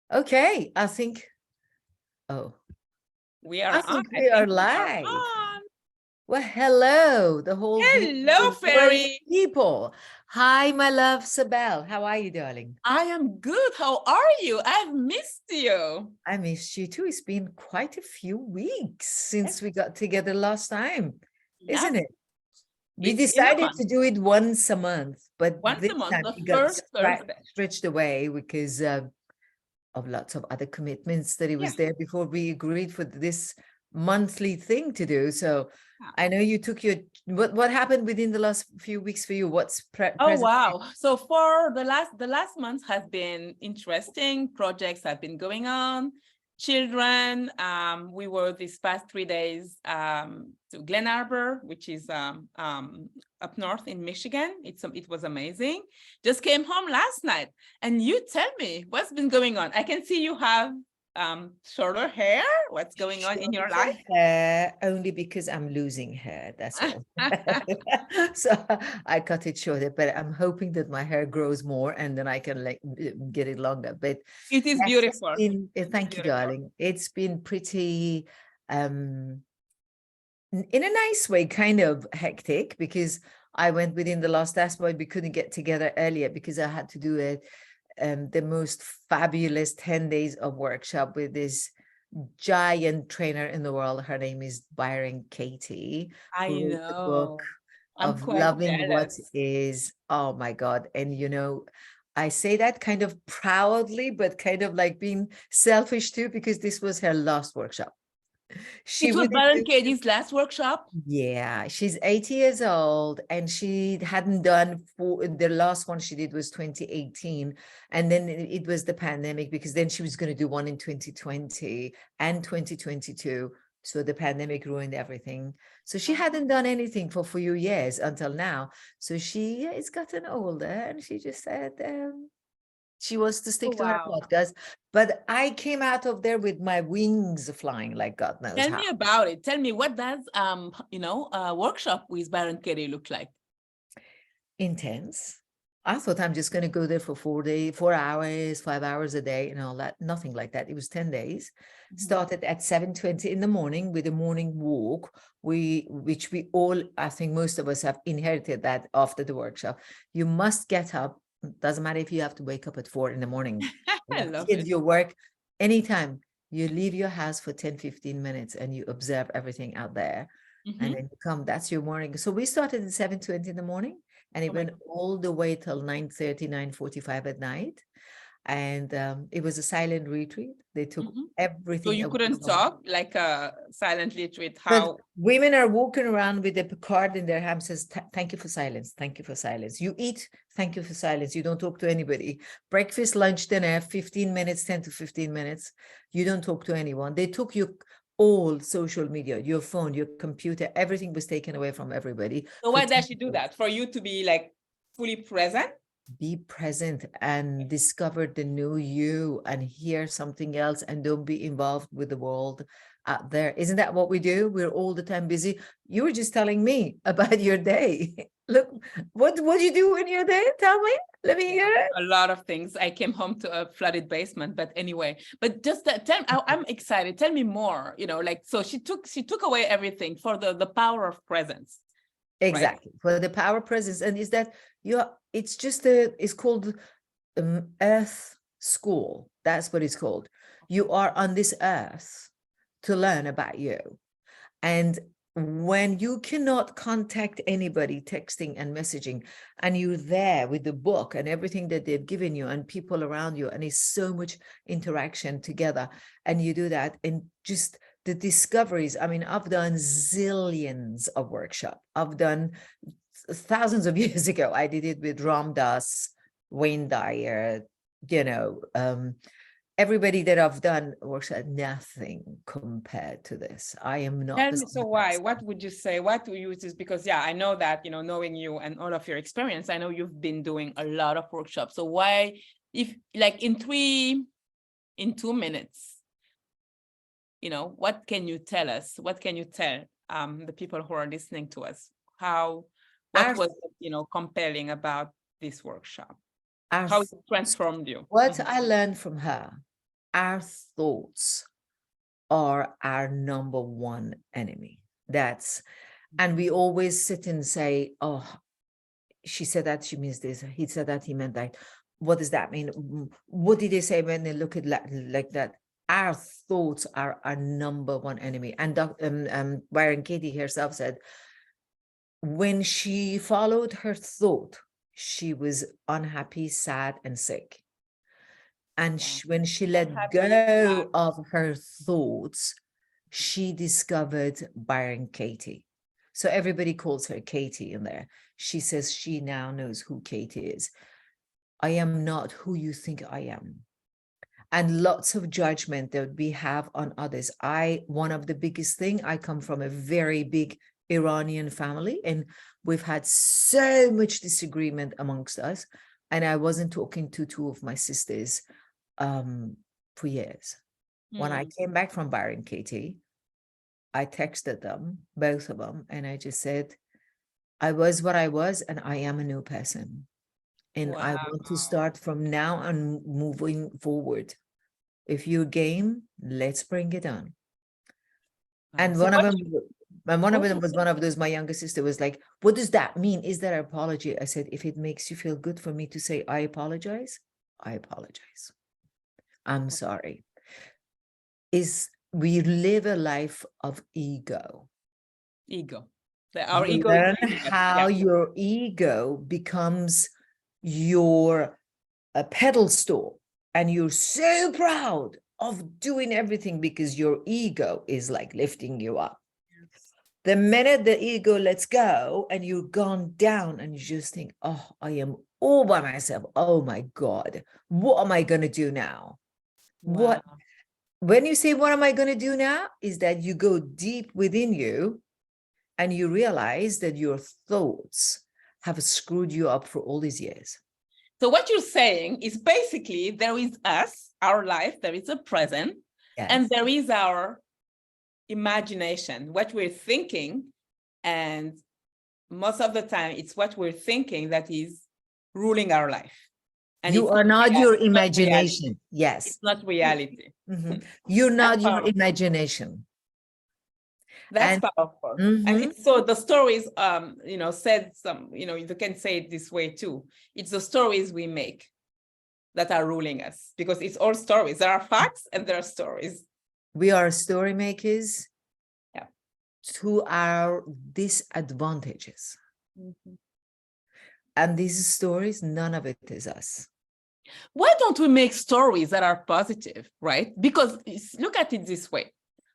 Okay, oh, We are I on. think I we are think we are live. on. Well, hello, the whole Hello, beautiful world of Fairy. people. Hi, my love, Sabelle. How are you, darling? I am good. How are you? I've missed you. I missed you too. It's been quite a few weeks since Yes, we got together last time, yes, isn't it? We it's been a decided to month. do it once a month, but Once this a month, time the it got first Thursday. stretched away because of lots of other commitments that it Yeah. was there before we agreed for this monthly thing to do. So Yeah. I know you took your what happened within the last few weeks for you? What's Oh present? wow. So for the last month has been interesting. Projects have been going on. Children, we were these past 3 days to Glen Arbor, which is up north in Michigan. It was amazing. Just came home last night. And you tell me what's been going on. I can see you have shorter hair. What's going on in your Shorter life? hair, only because I'm losing hair, that's all. So I cut it shorter, but I'm hoping that my hair grows more and then I can like get it longer. But It is yes, it's beautiful. been, It is thank you, beautiful. darling. It's been pretty um in a nice way, kind of hectic because I went within the last aspect. We couldn't get together earlier because I had to do it the most fabulous 10 days of workshop with this giant trainer in the world. Her name is Byron Katie, I who wrote the book know. I'm of quite Loving What jealous. Is. Oh my God. And I say that kind of proudly, but kind of like being selfish too, because this was her last workshop. She It was wouldn't Baron do. Katie's last workshop. Yeah, she's 80 years old and she hadn't done the last one she did was 2018. And then it was the pandemic because then she was going to do one in 2020 and 2022. So the pandemic ruined everything. So she hadn't done anything for a few years until now. So she has gotten older and she just said, she wants to Oh, stick to her wow. podcast. But I came out of there with my wings flying like God knows Tell how. me about it. Tell me, what does a workshop with Baron Katie look like? Intense. I thought I'm just going to go there for 4 hours, 5 hours a day, and all that. Nothing like that. It was 10 days. Started at 7:20 in the morning with a morning walk. Which we all, I think most of us have inherited that after the workshop. You must get up. Doesn't matter if you have to wake up at 4 in the morning. You I have love kids, it. your work, anytime. You leave your house for 10, 15 minutes and you observe everything out there. And Mhm. then you come, that's your morning. So we started at 7:20 in the morning and Oh it my went God. all the way till 9:30, 9:45 at night. And it was a silent retreat. They took Mhm. So everything you away couldn't from. talk like silently treat But how. women are walking around with a card in their hand says, thank you for silence. Thank you for silence. You eat, thank you for silence. You don't talk to anybody. Breakfast, lunch, dinner, 15 minutes, 10 to 15 minutes. You don't talk to anyone. They took you all social media, your phone, your computer, everything was taken away from everybody So for why 10 does she do days. that? For you to be like fully present? Be present and discover the new you and hear something else and don't be involved with the world out there. Isn't that what we do? We're all the time busy. You were just telling me about your day. Look, what you do in your day? Tell me. Let me hear it. A lot of things. I came home to a flooded basement, but anyway. But just tell. I'm excited. Tell me more. Like, so she took away everything for the power of presence, right? Exactly. For the power presence. And is that it's just it's called Earth School. That's what it's called. You are on this earth to learn about you. And when you cannot contact anybody texting and messaging, and you're there with the book and everything that they've given you and people around you, and it's so much interaction together, and you do that, and just the discoveries. I mean, I've done zillions of workshop. I've done thousands of years ago. I did it with Ram Dass, Wayne Dyer, everybody that I've done works at nothing compared to this. I am not Tell the me, so same why? person. What would you say? What do you use? Because yeah, I know that, knowing you and all of your experience, I know you've been doing a lot of workshops. So why, if like in 2 minutes, what can you tell us? What can you tell the people who are listening to us? What Our, was, compelling about this workshop? our, How it transformed you? what Mhm. I learned from her our thoughts are our number one enemy. And we always sit and say, oh, she said that, she means this. He said that, he meant that. What does that mean? What did they say when they look at like that? Our thoughts are our number one enemy. And Byron Katie herself said, when she followed her thought, she was unhappy, sad, and sick. And when she let go of her thoughts, she discovered Byron Katie. So everybody calls her Katie in there. She says she now knows who Katie is. I am not who you think I am. And lots of judgment that we have on others. One of the biggest thing, I come from a very big Iranian family, and we've had so much disagreement amongst us. And I wasn't talking to two of my sisters for years. When I came back from Byron Katie, I texted them, both of them, and I just said, I was what I was, and I am a new person. And I want to start from now and moving forward. If you're game, let's bring it on. And one of them was one of those, my younger sister was like, what does that mean? Is that an apology? I said, if it makes you feel good for me to say, I apologize, I apologize. I'm sorry. We live a life of ego. Our ego. Learn how your ego becomes your pedestal, and you're so proud of doing everything because your ego is like lifting you up. The minute the ego lets go and you've gone down and you just think, oh, I am all by myself. Oh my God, what am I going to do now? What? When you say, what am I going to do now? Is that you go deep within you and you realize that your thoughts have screwed you up for all these years. So what you're saying is basically there is us, our life, there is a present, and there is our imagination, what we're thinking. And most of the time, it's what we're thinking that is ruling our life. And you are not your imagination. Yes. It's not reality. You're not your imagination. That's powerful. And so the stories, said some, you can say it this way too. It's the stories we make that are ruling us, because it's all stories. There are facts and there are stories. We are story makers to our disadvantages. And these stories, none of it is us. Why don't we make stories that are positive, right? Because look at it this way.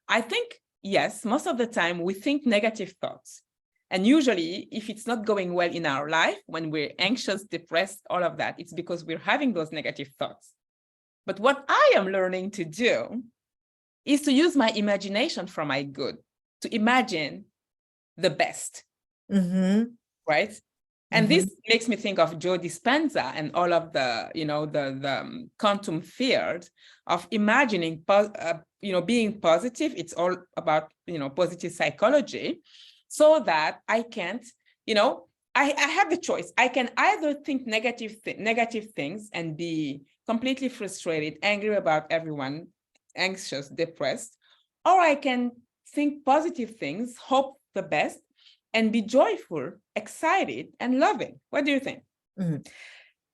I think, yes, most of the time we think negative thoughts. And usually if it's not going well in our life, when we're anxious, depressed, all of that, it's because we're having those negative thoughts. But what I am learning to do is to use my imagination for my good, to imagine the best, right? And this makes me think of Joe Dispenza and all of the, the quantum field of imagining, being positive. It's all about, positive psychology, so that I can't, I have the choice. I can either think negative things and be completely frustrated, angry about everyone, anxious, depressed, or I can think positive things, hope the best, and be joyful, excited, and loving. What do you think?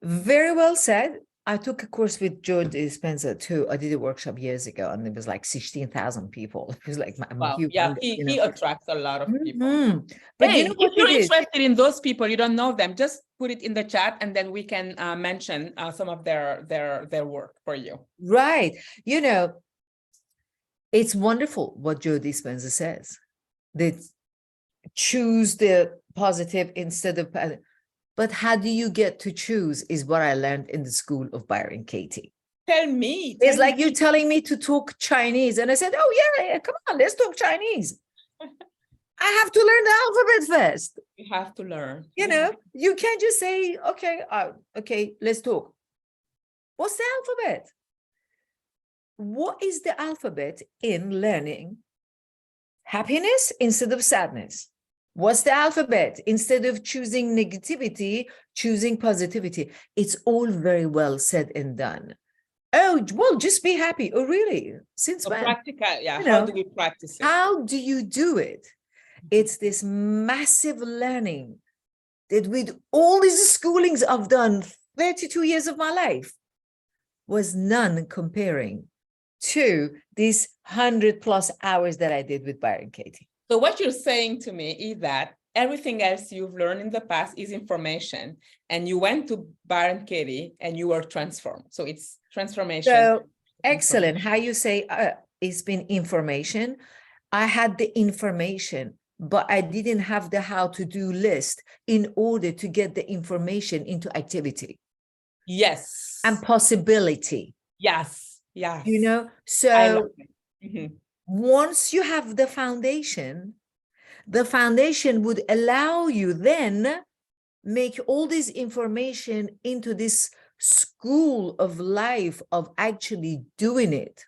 Very well said. I took a course with Joe Dispenza too. I did a workshop years ago, and it was like 16,000 people. It was like, wow, he attracts a lot of people. But hey, if you're interested in those people, you don't know them, just put it in the chat, and then we can mention some of their work for you. Right. It's wonderful what Joe Dispenza says. That choose the positive instead of, but how do you get to choose is what I learned in the school of Byron Katie. Tell me. It's like you're telling me to talk Chinese. And I said, oh yeah, come on, let's talk Chinese. I have to learn the alphabet first. You have to learn. You can't just say, okay, let's talk. What's the alphabet? What is the alphabet in learning happiness instead of sadness? What's the alphabet? Instead of choosing negativity, choosing positivity. It's all very well said and done. Oh, well, just be happy. Oh, really? Since So when? practical, yeah. You How know, do we practice it? how do you do it? It's this massive learning that with all these schoolings I've done, 32 years of my life, was none comparing to these 100+ hours that I did with Byron Katie. So what you're saying to me is that everything else you've learned in the past is information, and you went to Byron Katie and you were transformed. So it's transformation. So excellent. How you say it's been information. I had the information, but I didn't have the how to do list in order to get the information into activity Yes. and possibility. Yes. Yes. You know, I so love it. Mhm. once you have the foundation would allow you then make all this information into this school of life of actually doing it.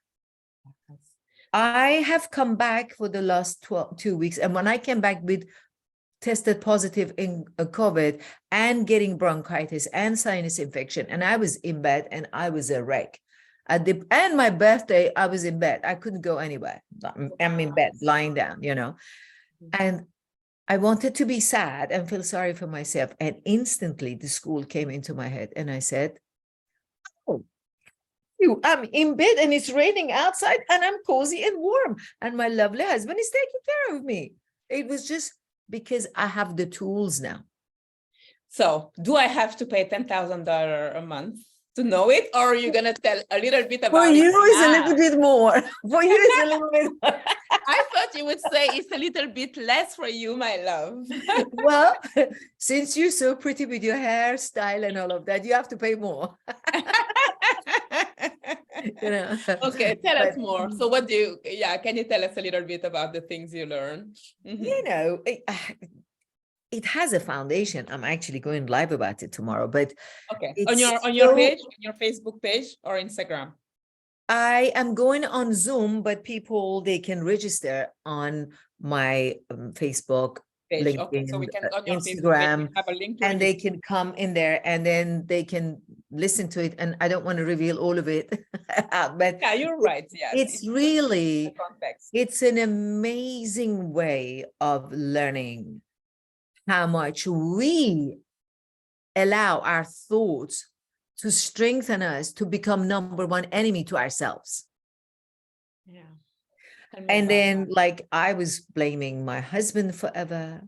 I have come back for the last 2 weeks, and when I came back with tested positive in COVID and getting bronchitis and sinus infection, and I was in bed and I was a wreck. And my birthday, I was in bed. I couldn't go anywhere. I'm in bed, lying down, you know. And I wanted to be sad and feel sorry for myself. And instantly the school came into my head and I said, oh, I'm in bed and it's raining outside and I'm cozy and warm. And my lovely husband is taking care of me. It was just because I have the tools now. So do I have to pay $10,000 a month to know it? Or are you going to tell a little bit about For it? you, it's a little bit more. For you, it's a little bit more. I thought you would say it's a little bit less for you, my love. Well, since you're so pretty with your hairstyle and all of that, you have to pay more. You know. Okay, tell us But, more. So can you tell us a little bit about the things you learned? you know, it has a foundation. I'm actually going live about it tomorrow, but okay, it's on your so- page, on your Facebook page or Instagram? I am going on Zoom, but people, they can register on my Facebook, Page. LinkedIn, Okay, so we can on your Facebook page, Instagram, we have a link to and they register. can come in there and then they can listen to it. And I don't want to reveal all of it, but Yeah, you're right. Yes, it's really, the context. it's an amazing way of learning how much we allow our thoughts to strengthen us to become number one enemy to ourselves. Yeah. And then, like, I was blaming my husband forever.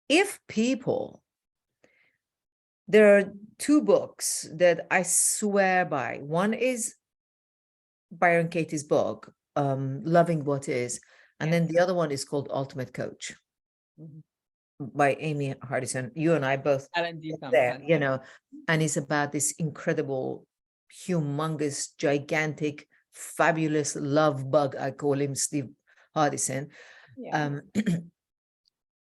If people, there are 2 books that I swear by. One is Byron Katie's book, Loving What Is. And then the other one is called Ultimate Coach by Amy Hardison. You and I both there, you know, and it's about this incredible, humongous, gigantic, fabulous love bug. I call him Steve Hardison.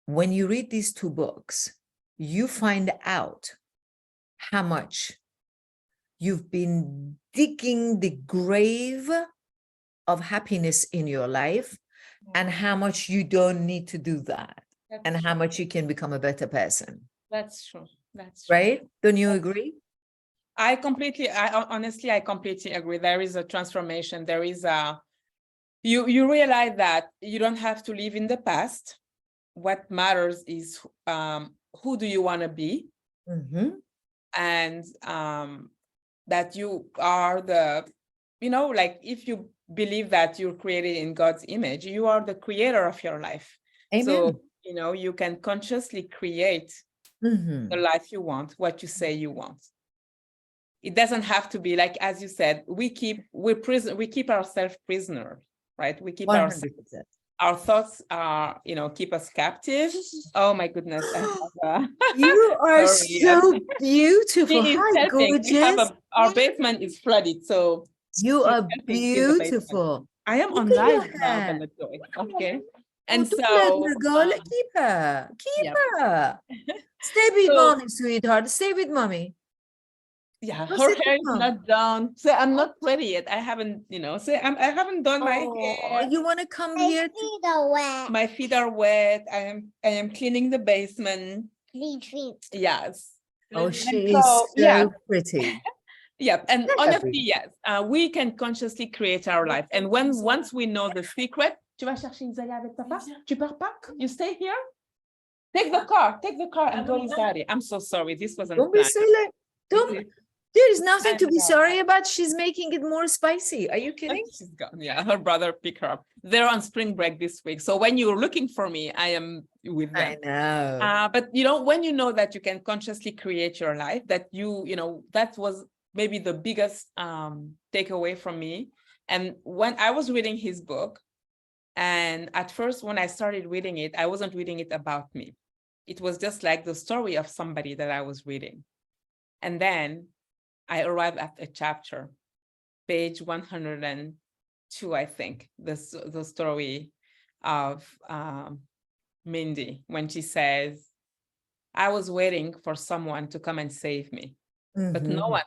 When you read these 2 books, you find out how much you've been digging the grave of happiness in your life and how much you don't need to do that. And how much you can become a better person. That's true. That's true. Right? Don't you agree? I honestly completely agree. There is a transformation. There is you realize that you don't have to live in the past. What matters is who do you want to be? And that you are like if you believe that you're created in God's image, you are the creator of your life. Amen. So, you can consciously create the life you want, what you say you want. It doesn't have to be like, as you said, we keep ourselves prisoner, right? We keep 100%. Our thoughts are, keep us captive. Oh my goodness. You are so beautiful. Hi, gorgeous. Our basement is flooded, so you are beautiful. I am on live now, okay. And don't so let her go. Keep her. Keep her. Stay with mommy, sweetheart. Stay with mommy. Yeah, her hair is not done. So I'm not ready yet. I haven't, I haven't done my hair. You want to come here? My feet are wet. I am cleaning the basement. Clean feet. Yes. Oh, she is so pretty. Yeah, and Not honestly, every- yes, we can consciously create our life. And once we know the secret, tu vas chercher Isaïe avec papa? Tu pars pas? You stay here? Take the car and go inside it. I'm so sorry, this wasn't Don't be planned. silly. Don't. There is nothing to be And, sorry about. She's making it more spicy. Are you kidding? She's gone. Yeah, her brother picked her up. They're on spring break this week. So when you're looking for me, I am with them. I know. But when you know that you can consciously create your life, that that was maybe the biggest takeaway from me. And when I was reading his book, and at first when I started reading it, I wasn't reading it about me. It was just like the story of somebody that I was reading. And then I arrived at a chapter, page 102, I think, the story of Mindy, when she says, I was waiting for someone to come and save me, but no Mhm. one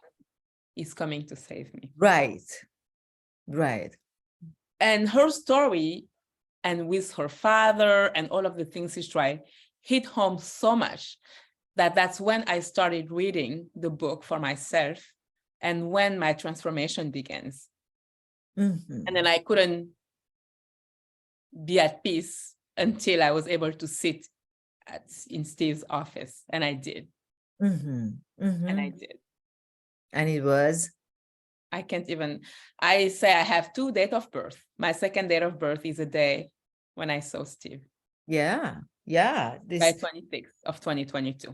is coming to save me. Right. Right. And her story, and with her father and all of the things she tried, hit home so much that that's when I started reading the book for myself, and when my transformation begins. Mhm. And then I couldn't be at peace until I was able to sit in Steve's office, and I did. Mhm. And I Mhm. did. And it was. I can't even, I say I have 2 dates of birth. My second date of birth is a day when I saw Steve, Yeah. Yeah. by This 26th of 2022.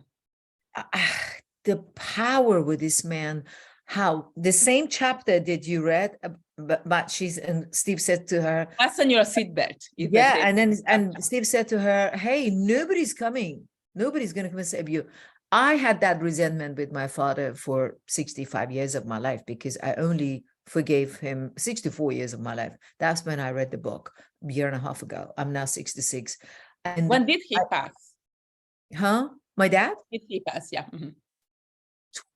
the power with this man. How the same chapter that you read, but she's and Steve said to her, Fasten your seatbelt. yeah, and then Steve said to her, hey, nobody's coming. Nobody's going to come and save you. I had that resentment with my father for 65 years of my life because I only forgave him 64 years of my life. That's when I read the book a year and a half ago. I'm now 66. And When did he pass? My dad? Did he pass? Yeah. Mhm.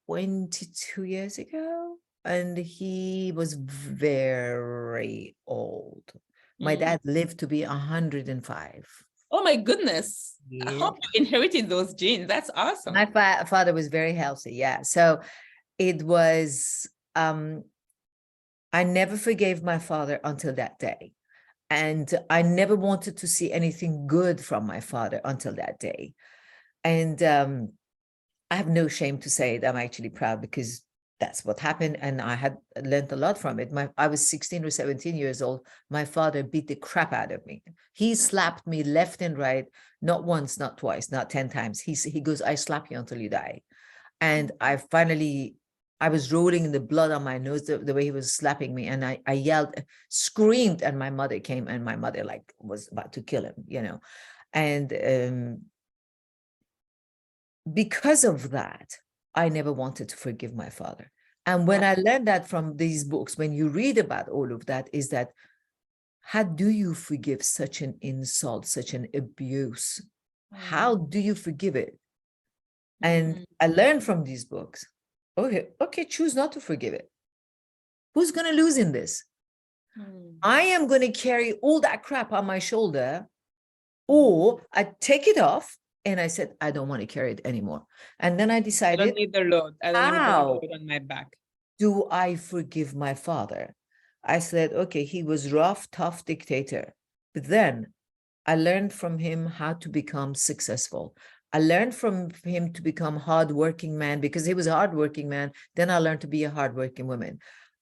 22 years ago. And he was very old. My dad lived to be 105. Oh my goodness. I Yeah. hope you inherited those genes. That's awesome. My father was very healthy. Yeah. So it was, I never forgave my father until that day. And I never wanted to see anything good from my father until that day. And I have no shame to say it. I'm actually proud because that's what happened. And I had learned a lot from it. I was 16 or 17 years old. My father beat the crap out of me. He slapped me left and right, not once, not twice, not 10 times. He goes, I slap you until you die. And I was rolling in the blood on my nose, the way he was slapping me. And I yelled, screamed, and my mother came, and my mother was about to kill him, And because of that, I never wanted to forgive my father. And when I learned that from these books, when you read about all of that, is that how do you forgive such an insult, such an abuse? How do you forgive it? And I learned from these books, okay, choose not to forgive it. Who's going to lose in this? I am going to carry all that crap on my shoulder, or I take it off. And I said, I don't want to carry it anymore. And then I I decided, don't need the load. I don't need the how load on my back. do I forgive my father? I said, okay, he was rough, tough dictator. But then I learned from him how to become successful. I learned from him to become hardworking man because he was a hardworking man. Then I learned to be a hardworking woman.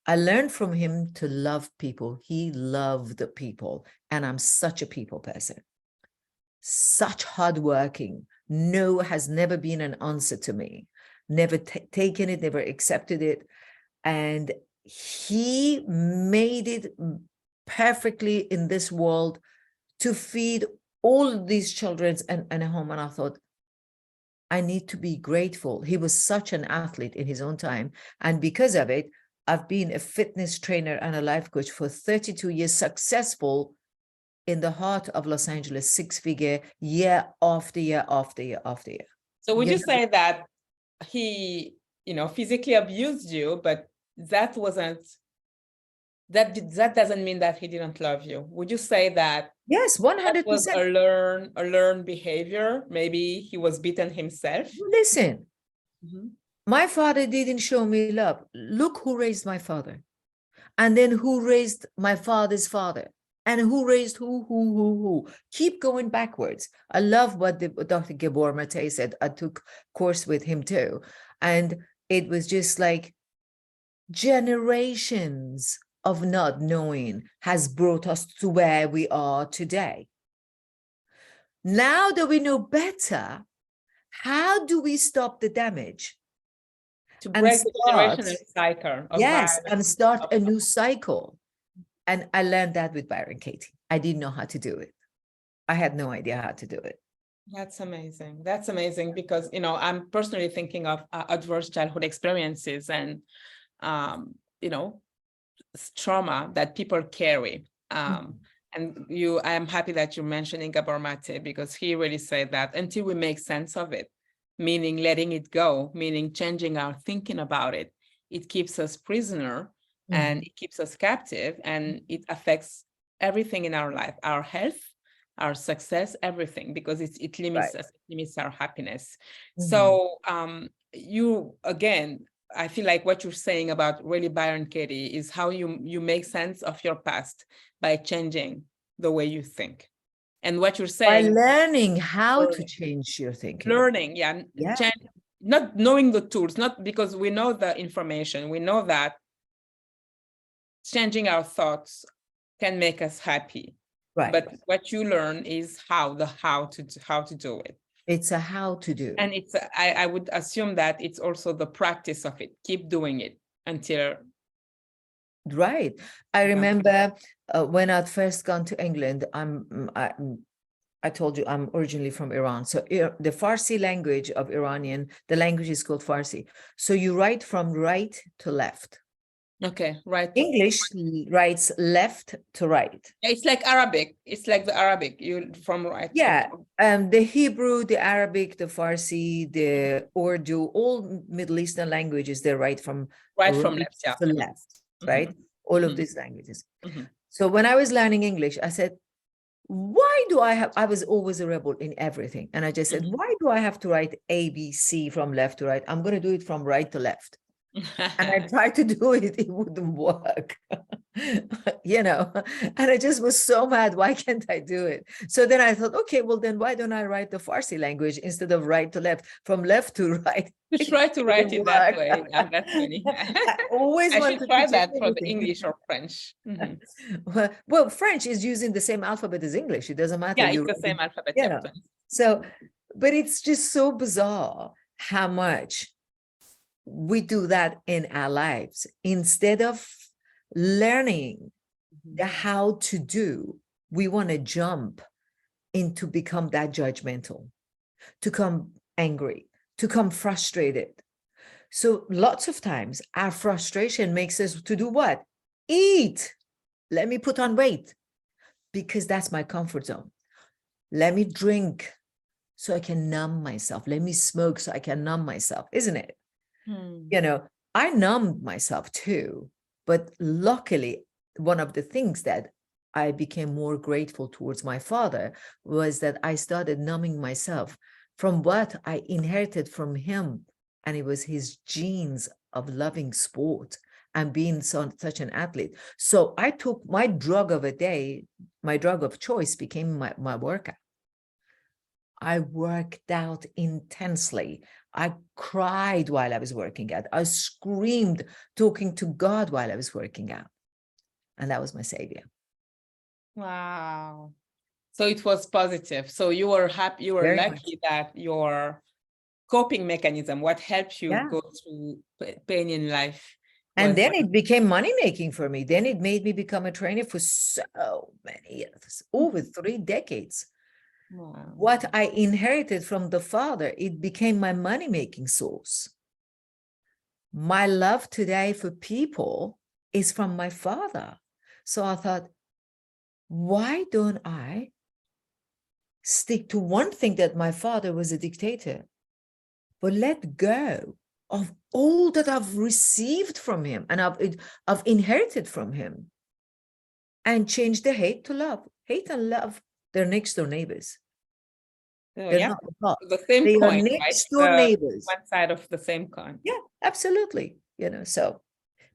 I learned from him to love people. He loved people. And I'm such a people person. Such hardworking. No has never been an answer to me. Never taken it, never accepted it. And he made it perfectly in this world to feed all these children and a home. And I thought, I need to be grateful. He was such an athlete in his own time. And because of it, I've been a fitness trainer and a life coach for 32 years, successful in the heart of Los Angeles, 6-figure, year after year after year after year. So would you say that he, physically abused you, but that wasn't, that doesn't mean that he didn't love you? Would you say that Yes, that was 100%. a learned behavior? Maybe he was beaten himself. Listen, My father didn't show me love. Look who raised my father. And then who raised my father's father. And who raised who. Keep going backwards. I love what Dr. Gabor Mate said. I took course with him too. And it was just like generations of not knowing has brought us to where we are today. Now that we know better, how do we stop the damage? To And break the start, generational cycle of yes, and violence. start a new cycle. And I learned that with Byron Katie. I didn't know how to do it. I had no idea how to do it. That's amazing. That's amazing because, you know, I'm personally thinking of adverse childhood experiences and, you know, trauma that people carry. And I am happy that you're mentioning Gabor Mate because he really said that until we make sense of it, meaning letting it go, meaning changing our thinking about it, it keeps us prisoner and it keeps us captive and it affects everything in our life, our health, our success, everything, because it limits us, it limits our happiness. So you, again, I feel like what you're saying about really Byron Katie is how you make sense of your past by changing the way you think. And what you're saying, by learning how to change your thinking. Learning, not knowing the tools, not because we know the information, we know that changing our thoughts can make us happy. Right. But what you learn is how to do it. It's a how to do. And it's I would assume that it's also the practice of it. Keep doing it until. Right. I remember when I'd first gone to England, I told you I'm originally from Iran. So the Farsi language of Iranian, the language is called Farsi. So you write from right to left. Okay, right. English writes left to right. It's like Arabic. It's like the Arabic. You from right. Yeah. The Hebrew, the Arabic, the Farsi, the Urdu, all Middle Eastern languages, they write from right from left, yeah. to left, right? All of these languages. So when I was learning English, I said, why do I was always a rebel in everything. And I just said, why do I have to write A, B, C from left to right? I'm going to do it from right to left. And I tried to do it, it wouldn't work, you know, and I just was so mad. Why can't I do it? So then I thought, okay, well, then why don't I write the Farsi language instead of right to left, from left to right? You try to write it that way. Yeah, that's funny. I always wanted should try to that for the English or French. Well, French is using the same alphabet as English. It doesn't matter. Yeah, it's the same alphabet. You know. So, but it's just so bizarre how much we do that in our lives instead of learning the how to do. We want to jump into become that judgmental, to come angry, to come frustrated. So lots of times our frustration makes us to do what? Eat. Let me put on weight because that's my comfort zone. Let me drink so I can numb myself. Let me smoke so I can numb myself, isn't it? You know, I numbed myself too, but luckily, one of the things that I became more grateful towards my father was that I started numbing myself from what I inherited from him. And it was his genes of loving sport and being such an athlete. So I took my drug of a day, my drug of choice became my workout. I worked out intensely. I cried while I was working out. I screamed talking to God while I was working out. And that was my savior. Wow. So it was positive. So you were happy, you were Very lucky that your coping mechanism, what helped you Yeah. go through pain in life. And then it became money making for me. Then it made me become a trainer for so many years, over 3 decades. Wow. What I inherited from the father, it became my money making source. My love today for people is from my father. So I thought, why don't I stick to one thing, that my father was a dictator, but let go of all that I've received from him and I've inherited from him, and change the hate to love. Hate and love their next door neighbors. So They're yeah, not apart. the same They are coin, right? next door neighbors. One side of the same coin. Yeah, absolutely. So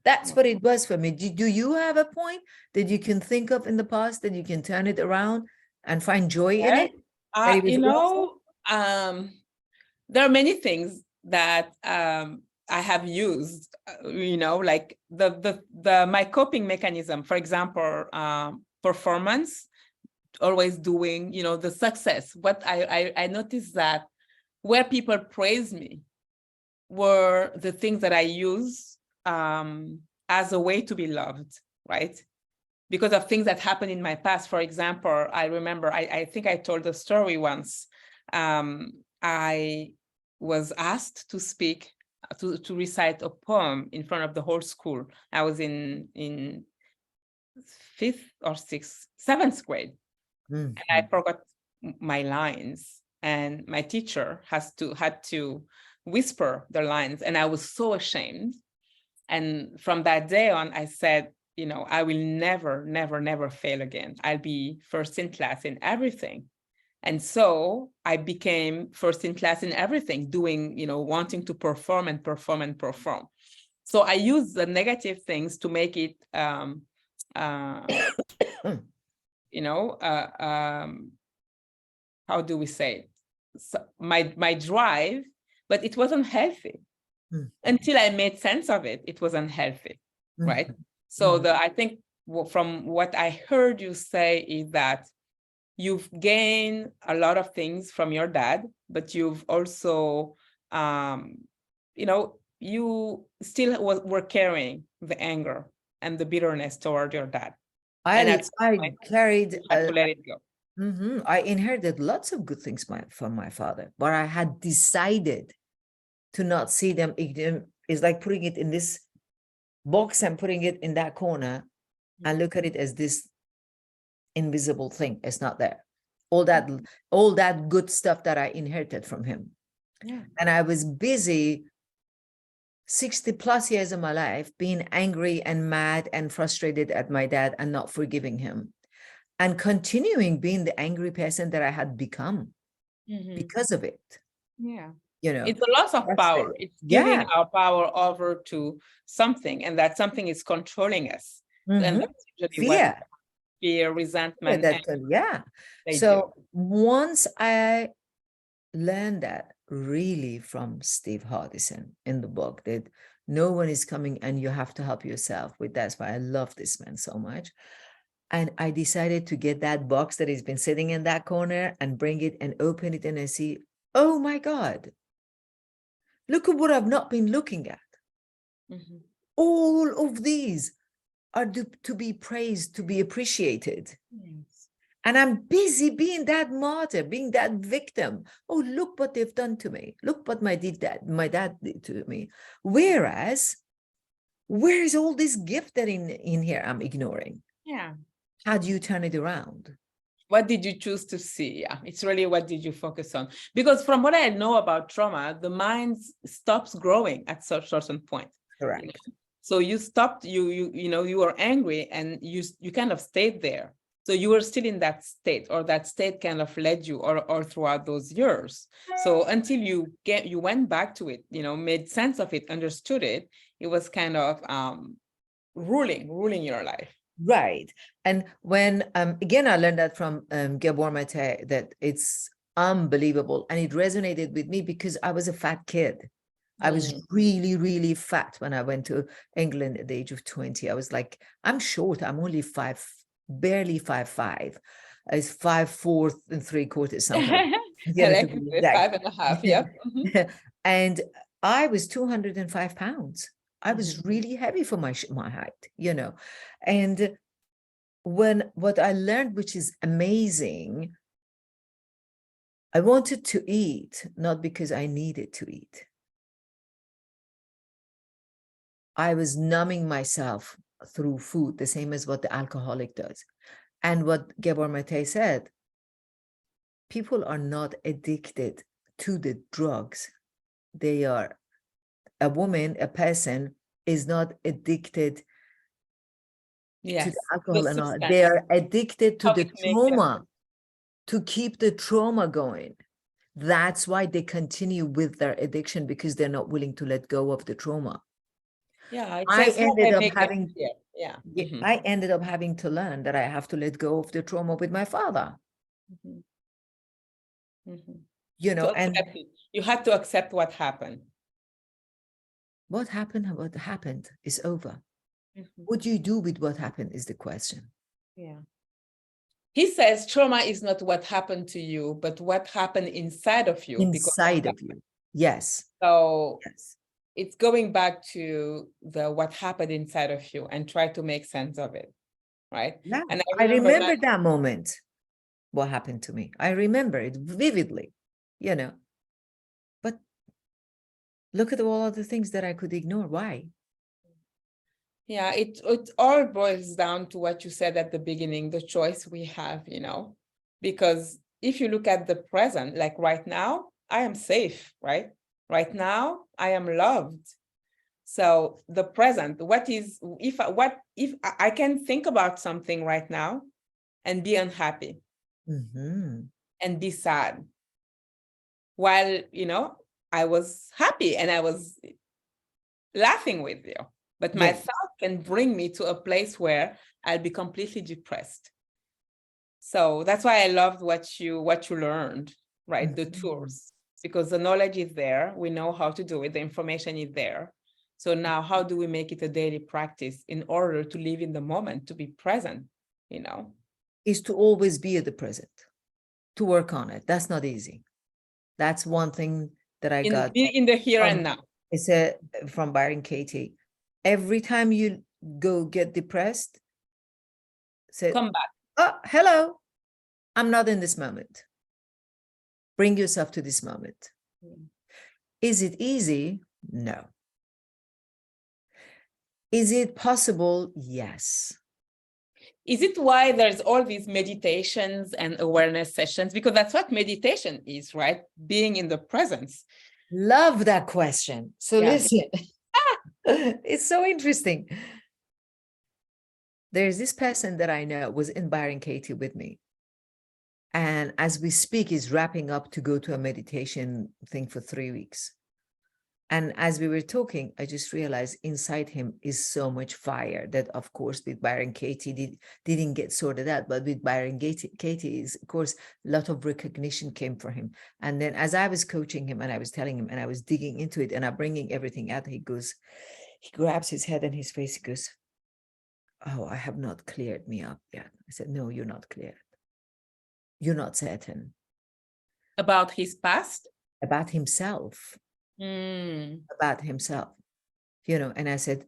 that's what it was for me. Do you have a point that you can think of in the past that you can turn it around and find joy in it? That it was awesome? There are many things that I have used, like my coping mechanism, for example, performance, always doing, the success. What I noticed that where people praise me were the things that I use as a way to be loved, right? Because of things that happened in my past. For example, I remember, I think I told the story once. I was asked to speak, to recite a poem in front of the whole school. I was in 5th or 6th, 7th grade. And I forgot my lines. And my teacher had to whisper the lines. And I was so ashamed. And from that day on, I said, I will never, never, never fail again. I'll be first in class in everything. And so I became first in class in everything, doing, wanting to perform and perform and perform. So I use the negative things to make it, how do we say it? So my drive, but it wasn't healthy. Until I made sense of it, it was unhealthy, right? So I think from what I heard you say is that you've gained a lot of things from your dad, but you've also, you still were carrying the anger and the bitterness toward your dad. I carried, you had to let it go. I inherited lots of good things from my father, but I had decided to not see them. It's like putting it in this box and putting it in that corner and look at it as this invisible thing. It's not there. All that good stuff that I inherited from him. Yeah. And I was busy 60 plus years of my life being angry and mad and frustrated at my dad and not forgiving him, and continuing being the angry person that I had become because of it. Yeah. You know, it's a loss of power. It's giving our power over to something, and that something is controlling us. And that's usually fear, what fear, resentment. So once I learned that really from Steve Hardison in the book, that no one is coming and you have to help yourself with. That's why I love this man so much. And I decided to get that box that has been sitting in that corner and bring it and open it, and I see, oh my God, look at what I've not been looking at. All of these are to be praised, to be appreciated. Yes. And I'm busy being that martyr, being that victim. Oh, look what they've done to me. Look what my dad did to me. Whereas, where is all this gift that in here I'm ignoring? Yeah. How do you turn it around? What did you choose to see? Yeah, it's really what did you focus on? Because from what I know about trauma, the mind stops growing at a certain point. Correct. So you stopped, you were angry and you kind of stayed there. So you were still in that state, or that state kind of led you or throughout those years. So until you went back to it, made sense of it, understood it, it was kind of ruling your life. Right. And when, again, I learned that from Gabor Mate, that it's unbelievable. And it resonated with me because I was a fat kid. I was really, really fat when I went to England at the age of 20. I was like, I'm short. I'm only barely 5'5". I was 5'4" and 3/4 sometimes. Like 5.5, yeah. And I was 205 pounds. I was really heavy for my height, And what I learned, which is amazing, I wanted to eat, not because I needed to eat. I was numbing myself through food, the same as what the alcoholic does. And what Gabor Mate said, people are not addicted to the drugs. They are, a person is not addicted to the alcohol and all. They are addicted to the trauma, to keep the trauma going. That's why they continue with their addiction, because they're not willing to let go of the trauma. Yeah, it's I just how ended they up make it having, clear. Yeah. Mhm, I ended up having to learn that I have to let go of the trauma with my father, mhm, mhm. you To know, and accept it. You had to accept what happened. what happened is over. Mhm, What do you do with what happened is the question. yeah. He says trauma is not what happened to you, but what happened inside of you because of Inside that. of you. Yes. So Yes. it's going back to the what happened inside of you and try to make sense of it, right? Yeah. And I I remember remember that moment, what happened to me. I remember it vividly, you know. But look at all of the things that I could ignore. Why? yeah, it all boils down to what you said at the beginning, the choice we have, because if you look at the present, like right now, I am safe, right? Right now, I am loved. So the present, if I can think about something right now and be unhappy Mm-hmm. and be sad while, I was happy and I was laughing with you. But my Yes. thought can bring me to a place where I'll be completely depressed. So that's why I loved what you learned, right? The Mhm. tools, because the knowledge is there. We know how to do it. The information is there. So now how do we make it a daily practice in order to live in the moment, to be present, Is to always be at the present, to work on it. That's not easy. That's one thing that I got in the here and from, now. it's a, from Byron Katie. Every time you go get depressed, say, Come back. oh, hello, I'm not in this moment. Bring yourself to this moment. Is it easy? No. Is it possible? Yes. Is it why there's all these meditations and awareness sessions? Because that's what meditation is, right? Being in the presence. Love that question. So Yeah. listen, it's so interesting. There's this person that I know was in Byron Katie with me. And as we speak, he's wrapping up to go to a meditation thing for 3 weeks. And as we were talking, I just realized inside him is so much fire that, of course, with Byron Katie didn't get sorted out. But with Byron Katie, of course, a lot of recognition came for him. And then as I was coaching him and I was telling him and I was digging into it and I'm bringing everything out, he grabs his head and his face, he goes, oh, I have not cleared me up yet. I said, no, you're not cleared. You're not certain. About his past? About himself. About himself, and I said,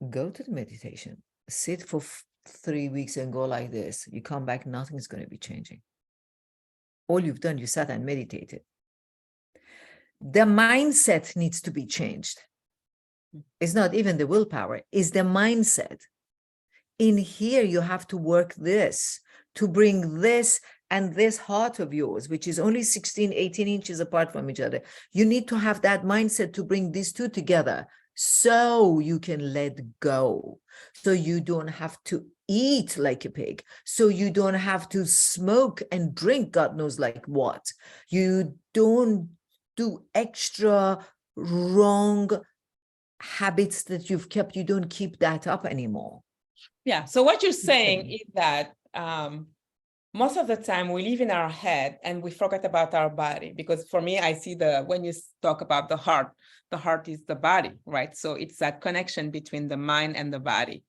go to the meditation, sit for 3 weeks and go like this. You come back, nothing's going to be changing. All you've done, you sat and meditated. The mindset needs to be changed. It's not even the willpower, it's the mindset. In here, you have to work this to bring this and this heart of yours, which is only 16, 18 inches apart from each other. You need to have that mindset to bring these two together so you can let go. So you don't have to eat like a pig. So you don't have to smoke and drink God knows like what. You don't do extra wrong habits that you've kept. You don't keep that up anymore. Yeah. So what you're saying is that most of the time we live in our head and we forget about our body. Because for me, I see when you talk about the heart is the body, right? So it's that connection between the mind and the body,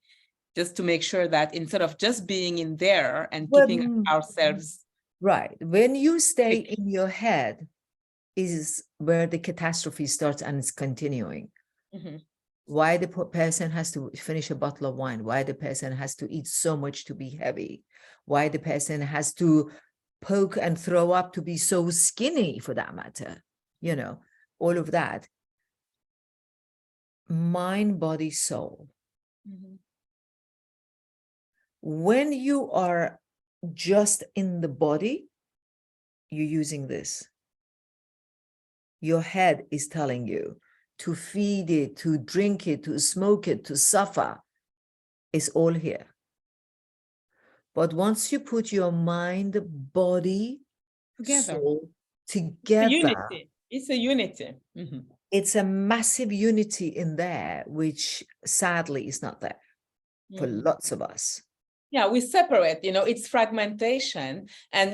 just to make sure that instead of just being in there and keeping ourselves. Right. When you stay in your head is where the catastrophe starts and it's continuing. Mm-hmm. Why the person has to finish a bottle of wine, why the person has to eat so much to be heavy, why the person has to poke and throw up to be so skinny, for that matter, all of that. Mind, body, soul. Mm-hmm. When you are just in the body, you're using this. Your head is telling you to feed it, to drink it, to smoke it, to suffer. It's all here. But once you put your mind, body, Together. soul together. Unity. It's a unity. Mhm. It's a massive unity in there, which sadly is not there for Mhm. lots of us. Yeah, we separate, it's fragmentation. And,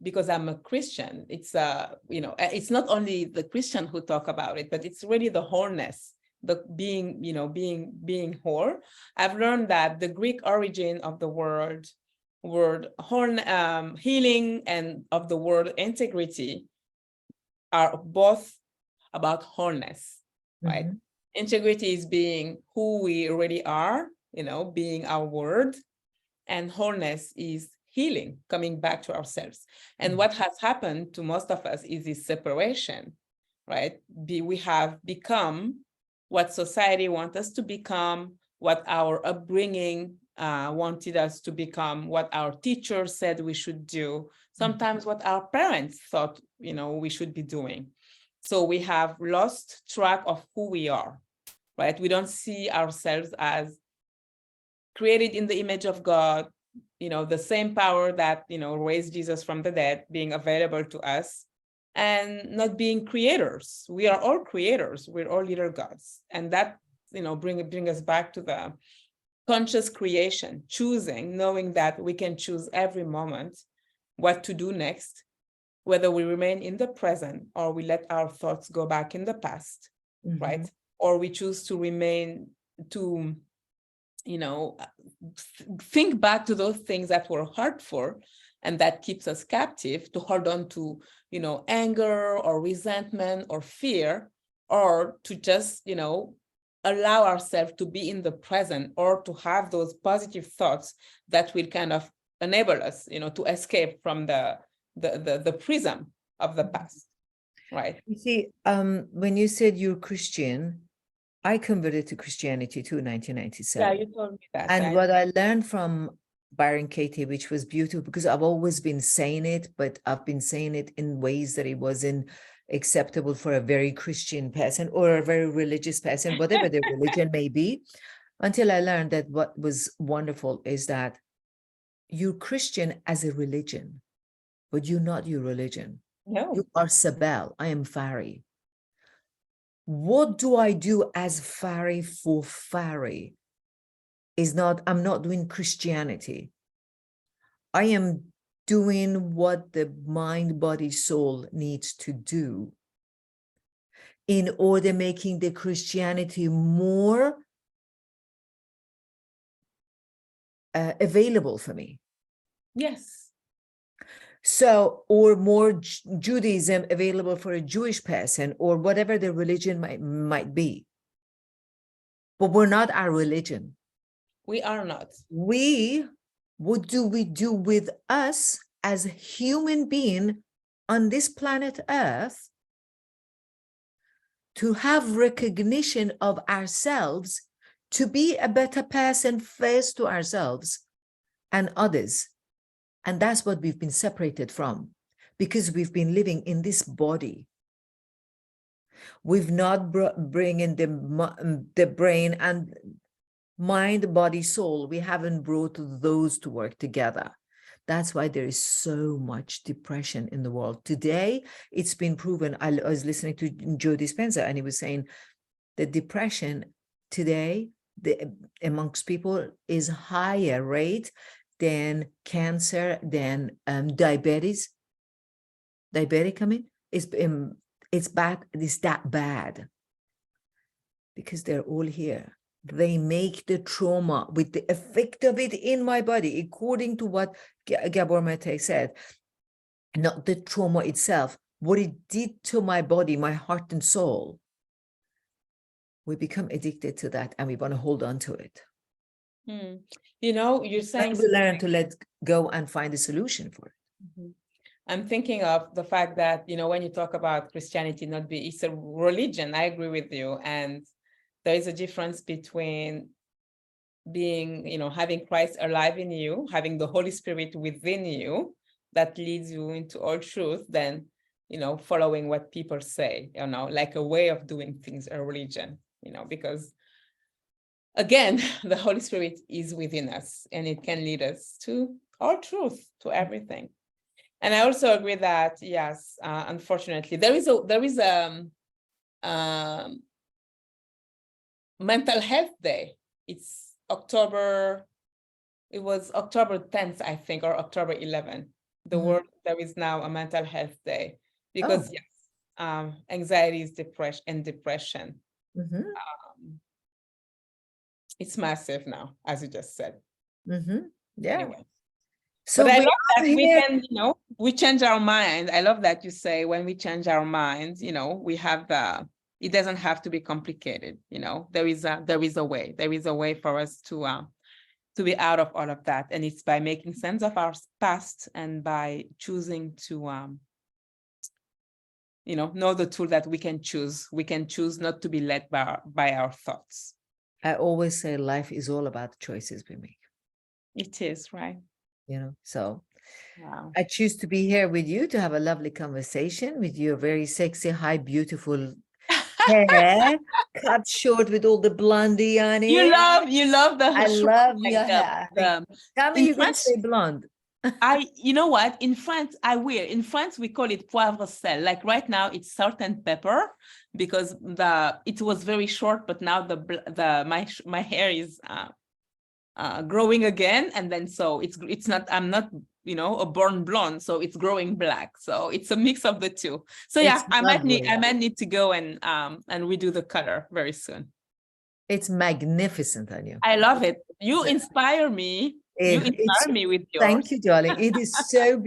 because I'm a Christian, it's, it's not only the Christian who talk about it, but it's really the wholeness, the being, being whole. I've learned that the Greek origin of the word whole, healing, and of the word integrity are both about wholeness, right? Mhm. Integrity is being who we really are, being our word, and wholeness is healing, coming back to ourselves. And what has happened to most of us is this separation, right? We have become what society wants us to become, what our upbringing wanted us to become, what our teachers said we should do, sometimes what our parents thought, we should be doing. So we have lost track of who we are, right? We don't see ourselves as created in the image of God, the same power that, raised Jesus from the dead being available to us, and not being creators. We are all creators. We're all little gods. And that, bring us back to the conscious creation, choosing, knowing that we can choose every moment what to do next, whether we remain in the present or we let our thoughts go back in the past, right? Or we choose to remain, to think back to those things that were hurtful and that keeps us captive, to hold on to, anger or resentment or fear, or to just, allow ourselves to be in the present, or to have those positive thoughts that will kind of enable us, to escape from the prism of the past, right? You see, when you said you're Christian, I converted to Christianity too in 1997. Yeah, you told me that. And what I learned from Byron Katie, which was beautiful, because I've always been saying it, but I've been saying it in ways that it wasn't acceptable for a very Christian person or a very religious person, whatever their religion may be, until I learned that what was wonderful is that you're Christian as a religion, but you're not your religion. No. You are Sabelle. I am Fari. What do I do as Fari for Fari? I'm not doing Christianity. I am doing what the mind, body, soul needs to do in order making the Christianity more available for me. Yes. So, or more Judaism available for a Jewish person, or whatever the religion might be. But we're not our religion. We are not. What do we do with us as a human being on this planet Earth to have recognition of ourselves, to be a better person first to ourselves and others? And that's what we've been separated from, because we've been living in this body. We've not bringing the brain and mind, body, soul. We haven't brought those to work together. That's why there is so much depression in the world. Today, it's been proven. I was listening to Joe Dispenza, and he was saying that depression today amongst people is higher rate than cancer, than diabetes. Diabetic, I mean, it's bad. It's that bad because they're all here. They make the trauma with the effect of it in my body, according to what Gabor Mate said, not the trauma itself, what it did to my body, my heart and soul. We become addicted to that and we want to hold on to it. You're saying And we learn to let go and find a solution for it. I'm thinking of the fact that, when you talk about Christianity it's a religion, I agree with you. And there is a difference between being, having Christ alive in you, having the Holy Spirit within you that leads you into all truth, than, following what people say, like a way of doing things, a religion, because again, the Holy Spirit is within us and it can lead us to all truth, to everything. And I also agree that, yes, unfortunately, there is mental health day. It's October, it was October 10th, I think, or October 11th. The Mhm. world, there is now a mental health day Oh, because yes, anxiety is depression. mhm, It's massive now, as you just said. mhm. Yeah. Anyway. So But I we love are that we here. can, we change our mind. I love that you say when we change our minds, we have it doesn't have to be complicated. There is a way. There is a way for us to be out of all of that. And it's by making sense of our past and by choosing to know the tool that we can choose. We can choose not to be led by our thoughts. I always say life is all about the choices we make, It is, right? So Wow. I choose to be here with you to have a lovely conversation with your very sexy, high, beautiful hair, cut short with all the blondie on You it. love the I short, love like your hair. Tell me in you're going to French, say blonde. you know what? In France, I will. In France, we call it poivre sel. Like right now, it's salt and pepper because it was very short, but now my hair is growing again, and then so it's not. I'm not a born blonde, so it's growing black. So it's a mix of the two. So yeah, It's I might lovely. need to go and redo the color very soon. It's magnificent on you. I love it. You So, inspire me. You it's inspire me with thank yours. you, darling. It is so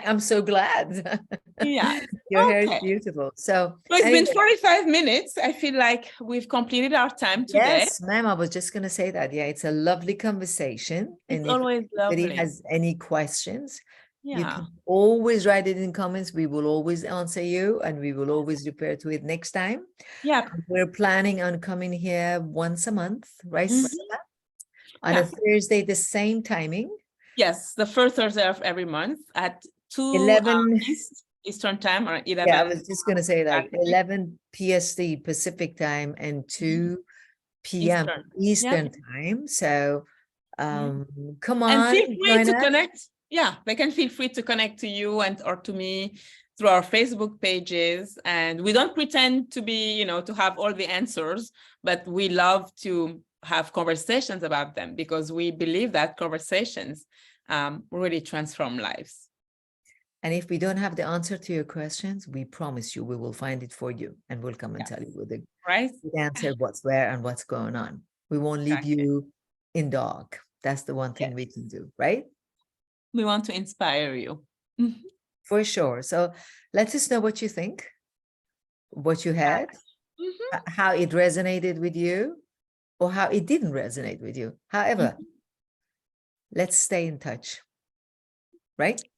I'm so glad. Yeah. Your hair is Okay. beautiful. So So it's been anyway, 45 minutes. I feel like we've completed our time today. yes, ma'am. I was just going to say that. Yeah, it's a lovely conversation. It's And if always anybody lovely. has any questions, you Yeah. can always write it in comments. We will always answer you and we will always refer to it next time. Yeah. We're planning on coming here once a month, right? Mhm. Sabelle? On a Yeah. Thursday, the same timing. Yes, the first Thursday of every month at 2 11. Eastern time or 11. Yeah, I was just going to say like Pacific. 11 PST Pacific time and 2 p.m. Eastern. Eastern time. So come And on, feel free join to us. connect. Yeah, they can feel free to connect to you or to me through our Facebook pages. And we don't pretend to be, to have all the answers, but we love to have conversations about them because we believe that conversations really transform lives. And if we don't have the answer to your questions, we promise you we will find it for you and we'll come and tell you with the right answer what's where and what's going on. We won't leave you in dark. That's the one thing we can do, right? We want to inspire you. For sure. So let us know what you think, what you had, how it resonated with you, or how it didn't resonate with you. However, let's stay in touch, right?